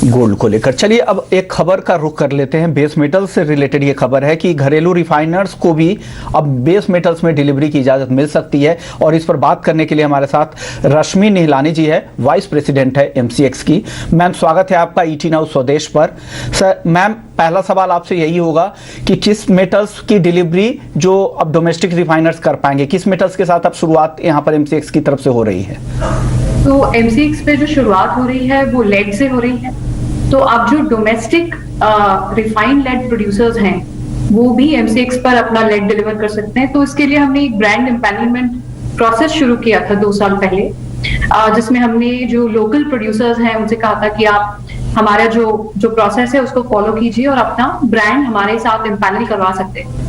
Gold को लेकर चलिए अब एक खबर का रुख कर लेते हैं। बेस मेटल से रिलेटेड ये खबर है कि घरेलू रिफाइनर्स को भी अब बेस मेटल्स में डिलीवरी की इजाजत मिल सकती है, और इस पर बात करने के लिए हमारे साथ रश्मि निहलानी जी है, वाइस प्रेसिडेंट है एमसीएक्स की। मैम, स्वागत है आपका ईटी नाउ स्वदेश पर। सर मैम, पहला सवाल आपसे यही होगा कि किस मेटल्स की डिलीवरी जो अब डोमेस्टिक रिफाइनर्स कर पाएंगे, किस मेटल्स के साथ अब शुरुआत यहाँ पर एमसीएक्स की तरफ से हो रही है? तो एमसीएक्स पे जो शुरुआत हो रही है वो लेड से हो रही है। तो अब जो डोमेस्टिक रिफाइंड लेड प्रोड्यूसर्स हैं वो भी एमसीएक्स पर अपना लेड डिलीवर कर सकते हैं। तो इसके लिए हमने एक ब्रांड एम्पैनलमेंट प्रोसेस शुरू किया था 2 साल पहले, जिसमें हमने जो लोकल प्रोड्यूसर्स हैं उनसे कहा था कि आप हमारा जो प्रोसेस है उसको फॉलो कीजिए और अपना ब्रांड हमारे साथ एम्पैनल करवा सकते हैं।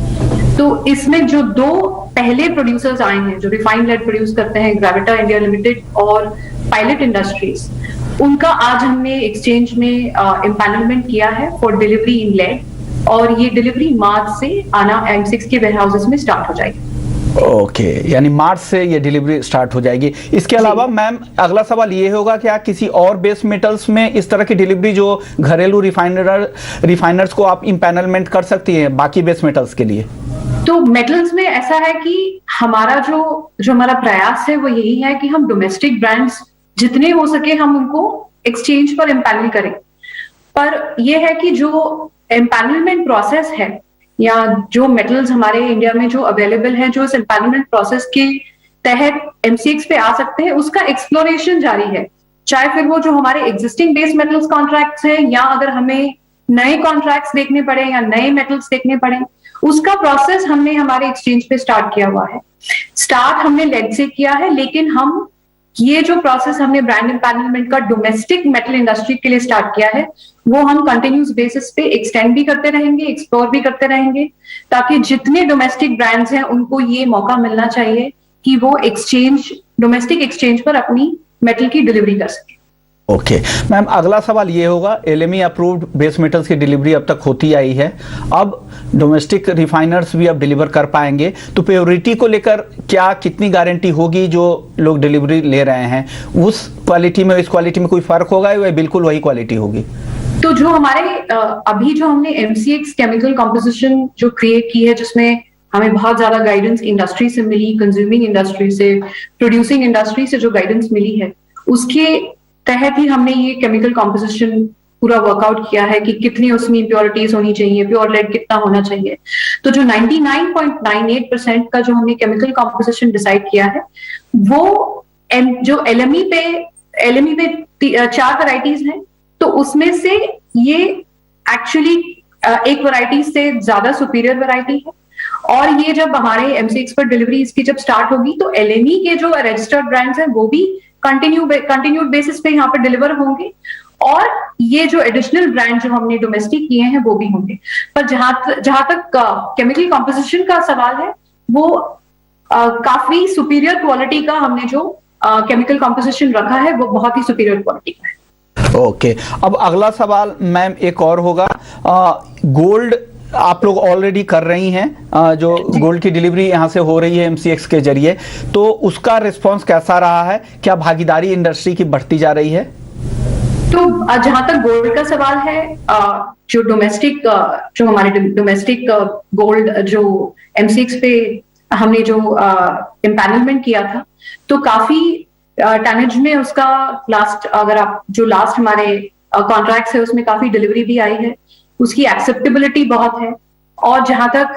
तो इसमें जो 2 पहले प्रोड्यूसर्स आए हैं जो रिफाइंड लेड प्रोड्यूस करते हैं, ग्रेविटा इंडिया लिमिटेड और पायलट इंडस्ट्रीज, उनका आज हमने एक्सचेंज में एम्पैनलमेंट किया है फॉर डिलीवरी इन लेड, और ये डिलीवरी मार्च से आना एमसीएक्स के वेयरहाउसेस में स्टार्ट हो जाएगी। ओके, यानी मार्च से ये डिलीवरी स्टार्ट हो जाएगी। इसके अलावा मैम अगला सवाल ये होगा कि क्या किसी और बेस मेटल्स में इस तरह की डिलीवरी जो घरेलू रिफाइनर्स को आप इम्पैनलमेंट कर सकती हैं बाकी बेस मेटल्स के लिए? तो मेटल्स में ऐसा है कि हमारा जो हमारा प्रयास है वो यही है कि हम डोमेस्टिक ब्रांड्स जितने हो सके हम उनको एक्सचेंज पर एम्पैनल करें। पर यह है कि जो एम्पैनलमेंट प्रोसेस है या जो मेटल्स हमारे इंडिया में जो अवेलेबल है जो इस एम्पैनलमेंट प्रोसेस के तहत एमसीएक्स पे आ सकते हैं, उसका एक्सप्लोरेशन जारी है। चाहे फिर वो जो हमारे एग्जिस्टिंग बेस मेटल्स कॉन्ट्रैक्ट्स हैं या अगर हमें नए कॉन्ट्रैक्ट्स देखने पड़े या नए मेटल्स देखने पड़े, उसका प्रोसेस हमने हमारे एक्सचेंज पे स्टार्ट किया हुआ है। स्टार्ट हमने लेड से किया है, लेकिन हम ये जो प्रोसेस हमने ब्रांड एम्पैनलमेंट का डोमेस्टिक मेटल इंडस्ट्री के लिए स्टार्ट किया है वो हम कंटिन्यूस बेसिस पे एक्सटेंड भी करते रहेंगे, एक्सप्लोर भी करते रहेंगे, ताकि जितने डोमेस्टिक ब्रांड्स हैं उनको ये मौका मिलना चाहिए कि वो डोमेस्टिक एक्सचेंज पर अपनी मेटल की डिलीवरी कर सके। ओके मैम, अगला सवाल ये होगा, एलएमई अप्रूव्ड बेस मेटल्स की डिलीवरी अब तक होती आई है, अब डोमेस्टिक रिफाइनर्स भी अब डिलीवर कर पाएंगे, तो प्योरिटी को लेकर क्या कितनी गारंटी होगी? जो लोग डिलीवरी ले रहे हैं उस क्वालिटी में इस क्वालिटी में कोई फर्क होगा या बिल्कुल वही क्वालिटी होगी? तो जो हमारे अभी जो हमने एमसीएक्स केमिकल कॉम्पोजिशन जो क्रिएट की है, जिसमें हमें बहुत ज्यादा गाइडेंस इंडस्ट्री से मिली, कंज्यूमिंग इंडस्ट्री से, प्रोड्यूसिंग इंडस्ट्री से जो गाइडेंस मिली है, उसके तहत ही हमने ये केमिकल कॉम्पोजिशन पूरा वर्कआउट किया है कि कितनी उसमें इम्प्योरिटीज होनी चाहिए, प्योर लेड कितना होना चाहिए। तो जो 99.98% का जो हमने केमिकल कॉम्पोजिशन डिसाइड किया है वो जो एलएमई पे 4 वैरायटीज हैं, तो उसमें से ये एक्चुअली एक वैरायटी से ज्यादा सुपीरियर वैरायटी है। और ये जब हमारे एमसीएक्स पर डिलीवरी इसकी जब स्टार्ट होगी तो एलएमई के जो रजिस्टर्ड ब्रांड्स हैं वो भी कंटिन्यूड बेसिस पे यहाँ पर डिलीवर होंगे, और ये जो एडिशनल ब्रांड जो हमने डोमेस्टिक किए हैं वो भी होंगे। पर जहां तक केमिकल कॉम्पोजिशन का सवाल है, वो काफी सुपीरियर क्वालिटी का हमने जो केमिकल कॉम्पोजिशन रखा है वो बहुत ही सुपीरियर क्वालिटी का है। ओके, अब अगला सवाल मैम एक और होगा, गोल्ड आप लोग ऑलरेडी कर रही हैं, जो गोल्ड की डिलीवरी यहाँ से हो रही है एमसीएक्स के जरिए, तो उसका रिस्पांस कैसा रहा है? क्या भागीदारी इंडस्ट्री की बढ़ती जा रही है? तो जहां तक गोल्ड का सवाल है, जो हमारे डोमेस्टिक गोल्ड जो एमसीएक्स पे हमने जो एम्पैनलमेंट किया था, तो काफी टनेज में उसका लास्ट हमारे कॉन्ट्रैक्ट्स है उसमें काफी डिलीवरी भी आई है, उसकी एक्सेप्टेबिलिटी बहुत है। और जहां तक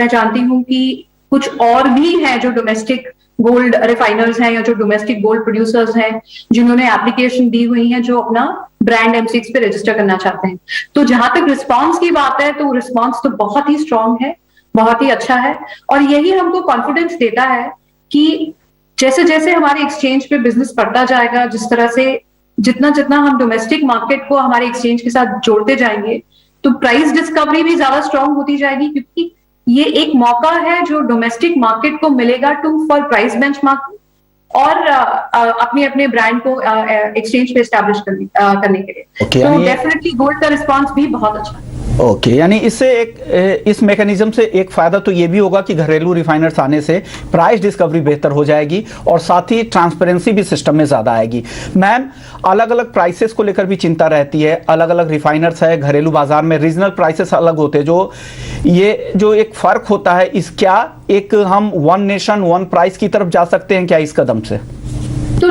मैं जानती हूँ कि कुछ और भी हैं जो डोमेस्टिक गोल्ड रिफाइनर्स हैं या जो डोमेस्टिक गोल्ड प्रोड्यूसर्स हैं जिन्होंने एप्लीकेशन दी हुई है जो अपना ब्रांड एमसीएक्स पे रजिस्टर करना चाहते हैं। तो जहां तक रिस्पांस की बात है तो रिस्पांस तो बहुत ही स्ट्रांग है, बहुत ही अच्छा है, और यही हमको कॉन्फिडेंस देता है कि जैसे जैसे हमारे एक्सचेंज पे बिजनेस बढ़ता जाएगा, जिस तरह से जितना हम डोमेस्टिक मार्केट को हमारे एक्सचेंज के साथ जोड़ते जाएंगे, तो प्राइस डिस्कवरी भी ज्यादा स्ट्रांग होती जाएगी, क्योंकि ये एक मौका है जो डोमेस्टिक मार्केट को मिलेगा फॉर प्राइस बेंचमार्किंग और अपने ब्रांड को एक्सचेंज पे एस्टैब्लिश करने के लिए। तो डेफिनेटली गोल्ड का रिस्पांस भी बहुत अच्छा है। ओके, यानी इससे इस मैकेनिज्म से एक फायदा तो ये भी होगा कि घरेलू रिफाइनर्स आने से प्राइस डिस्कवरी बेहतर हो जाएगी और साथ ही ट्रांसपेरेंसी भी सिस्टम में ज़्यादा आएगी। मैम, अलग अलग प्राइसेस को लेकर भी चिंता रहती है, अलग अलग रिफाइनर्स है, घरेलू बाजार में रीजनल प्राइसेस अलग होते हैं, जो एक फ़र्क होता है, इस क्या एक हम वन नेशन वन प्राइस की तरफ जा सकते हैं क्या इस कदम से? तो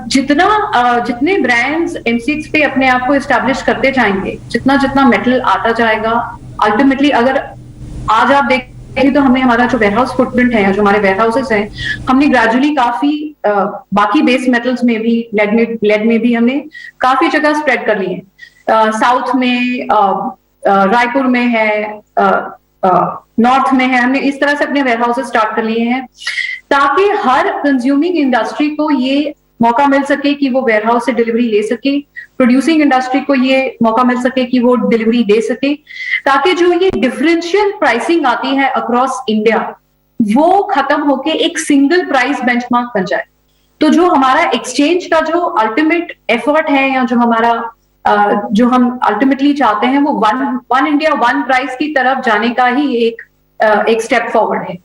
जितने ब्रांड्स M6 पे अपने आप को एस्टैब्लिश करते जाएंगे, जितना जितना मेटल आता जाएगा, अल्टीमेटली अगर आज आप देखें तो हमने हमारा जो वेयरहाउस फुटप्रिंट है, जो हमारे वेयरहाउसेस हैं, हमने ग्रेजुअली काफी बाकी बेस मेटल्स में भी, लेड में भी हमने काफी जगह स्प्रेड कर ली है। साउथ में, रायपुर में है, नॉर्थ में है, हमने इस तरह से अपने वेयरहाउसेस स्टार्ट कर लिए हैं ताकि हर कंज्यूमिंग इंडस्ट्री को ये मौका मिल सके कि वो वेयरहाउस से डिलीवरी ले सके, प्रोड्यूसिंग इंडस्ट्री को ये मौका मिल सके कि वो डिलीवरी दे सके, ताकि जो ये डिफरेंशियल प्राइसिंग आती है अक्रॉस इंडिया वो खत्म होके एक सिंगल प्राइस बेंचमार्क बन जाए। तो जो हमारा एक्सचेंज का जो अल्टीमेट एफर्ट है, या जो हमारा जो हम अल्टीमेटली चाहते हैं, वो वन इंडिया वन प्राइस की तरफ जाने का ही एक स्टेप फॉरवर्ड है।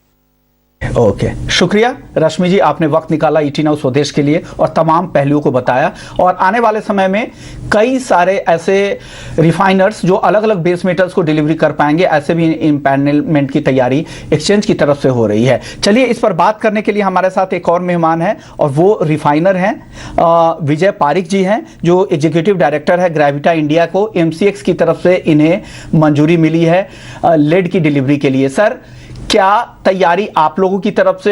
ओके, शुक्रिया रश्मि जी, आपने वक्त निकाला ईटी नाउ स्वदेश के लिए और तमाम पहलुओं को बताया। और आने वाले समय में कई सारे ऐसे रिफाइनर्स जो अलग अलग बेस मेटल्स को डिलीवरी कर पाएंगे, ऐसे भी इम्पैनलमेंट की तैयारी एक्सचेंज की तरफ से हो रही है। चलिए, इस पर बात करने के लिए हमारे साथ एक और मेहमान है और वो रिफाइनर हैं, विजय पारिक जी हैं, जो एग्जीक्यूटिव डायरेक्टर है ग्रेविटा इंडिया को। MCX की तरफ से इन्हें मंजूरी मिली है लेड की डिलीवरी के लिए। सर, क्या तैयारी आप लोगों की तरफ से